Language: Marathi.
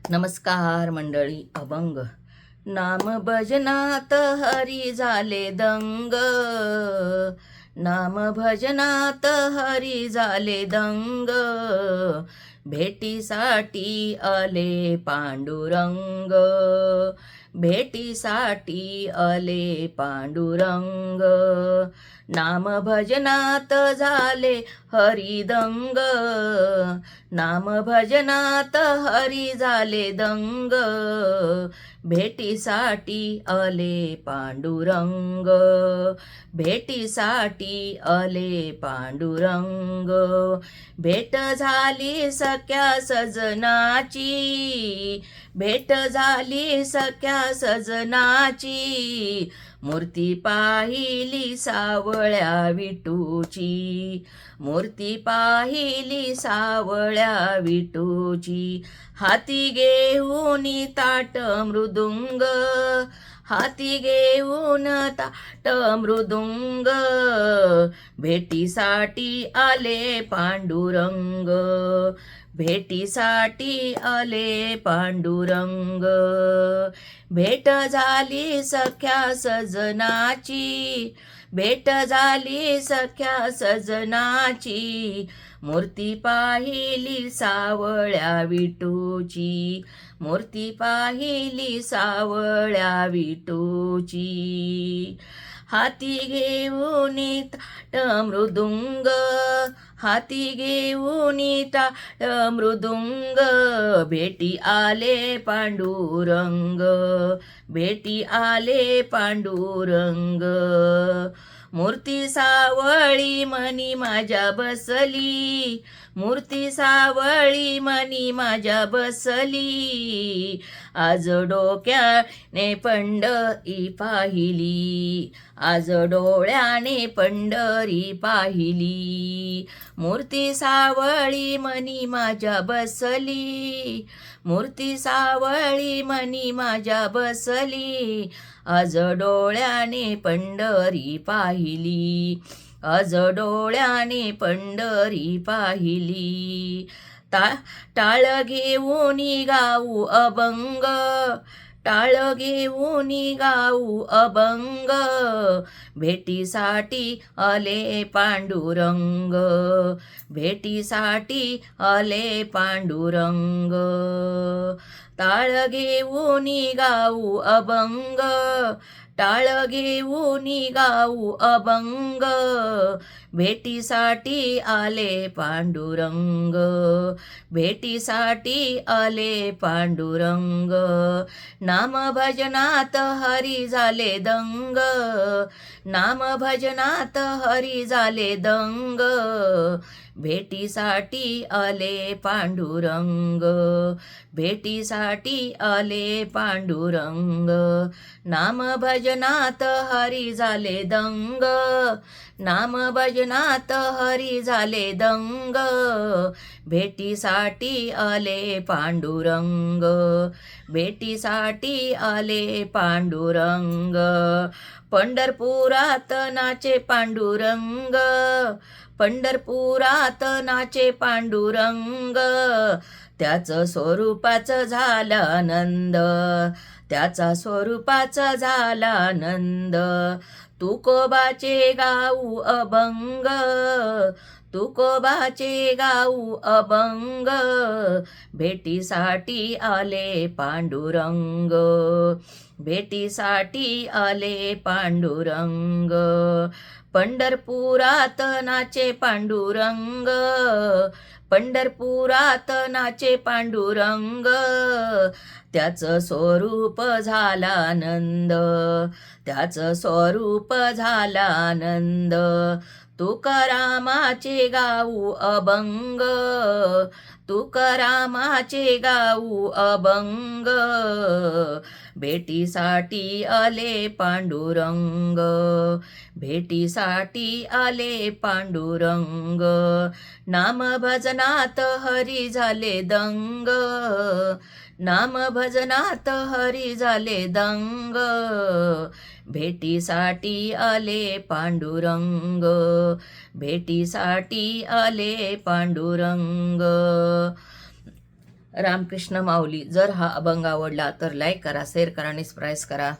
नमस्कार मंडळी. अभंग. नाम भजनात हरी झाले दंग, नाम भजनात हरी झाले दंग, भेटीसाठी आले पांडुरंग, भेटीसाठी आले पांडुरंग. नाम भजनात झाले हरिदंग, नाम भजनात हरी झाले दंग, भेटीसाठी आले पांडुरंग, भेटीसाठी आले पांडुरंग. भेट झाली सख्या सजनाची, भेट झाली सख्या सजनाची, मूर्ती पाहिली सावळ्या विठूची, मूर्ती पाहिली सावळ्या विठूची. हाती घेऊन ताट मृदुंग, हाती घेऊन ताट मृदुंग, भेटीसाठी आले पांडुरंग, भेटीसाठी आले पांडुरंग. भेट झाली सख्या सजनाची, भेट झाली सख्या सजनाची, मूर्ती पाहिली सावळ्या विठूची, मूर्ती पाहिली सावळ्या विठूची. हाती घेऊन ताट मृदुंग, हाती घेऊन ताट मृदुंग, भेटी आले पांडुरंग, भेटी आले पांडुरंग. मूर्ती सावळी मनी माझ्या बसली, मूर्ती सावळी मनी माझ्या बसली, आज डोक्याने पंढरी पाहिली, आज डोळ्याने पंढरी पाहिली. मूर्ती सावळी मनी माझ्या बसली, मूर्ती सावळी मनी माझ्या बसली, आज डोळ्याने पंढरी पाहिली, आज डोळ्याने पंढरी पाहिली. टाळ घेऊन गाऊ अभंग, टाळ घेऊन गाऊ अभंग, भेटीसाठी आले पांडुरंग, भेटीसाठी आले पांडुरंग. टाळ घेऊन गाऊ अभंग, टाळ घेऊन गाऊ अभंग, भेटीसाठी आले पांडुरंग, भेटीसाठी आले पांडुरंग. नाम भजनात हरी झाले दंग, नाम भजनात हरी झाले दंग, भेटीसाठी आले पांडुरंग, भेटीसाठी आले पांडुरंग. नाम भजनात हरी झाले दंग, नाम भजनात हरी झाले दंग, भेटीसाठी आले पांडुरंग, भेटीसाठी आले पांडुरंग. पंढरपुरात नाचे पांडुरंग, पंढरपुरात नाचे पांडुरंग, त्याचं स्वरूपाचं झाला आनंद, त्याचा स्वरूपाचा झाला आनंद. तुकोबाचे गाऊ अभंग, तुकोबाचे गाऊ अभंग, भेटीसाठी आले पांडुरंग, भेटीसाठी आले पांडुरंग. पंढरपुरात नाचे पांडुरंग, पंढरपुरात नाचे पांडुरंग, त्याचं स्वरूप झाला आनंद, त्याचं स्वरूप झाला आनंद. तुकारामाचे गाऊ अभंग, तुकारामाचे गाऊ अभंग, भेटीसाठी आले पांडुरंग, भेटीसाठी आले पांडुरंग. नाम भजनात हरी झाले दंग, नाम भजनात हरी झाले दंग, भेटीसाठी आले पांडुरंग, भेटीसाठी आले पांडुरंग. रामकृष्ण माऊली. जर हा अभंग आवडला तर लाईक करा, शेअर करा आणि सबस्क्राईब करा.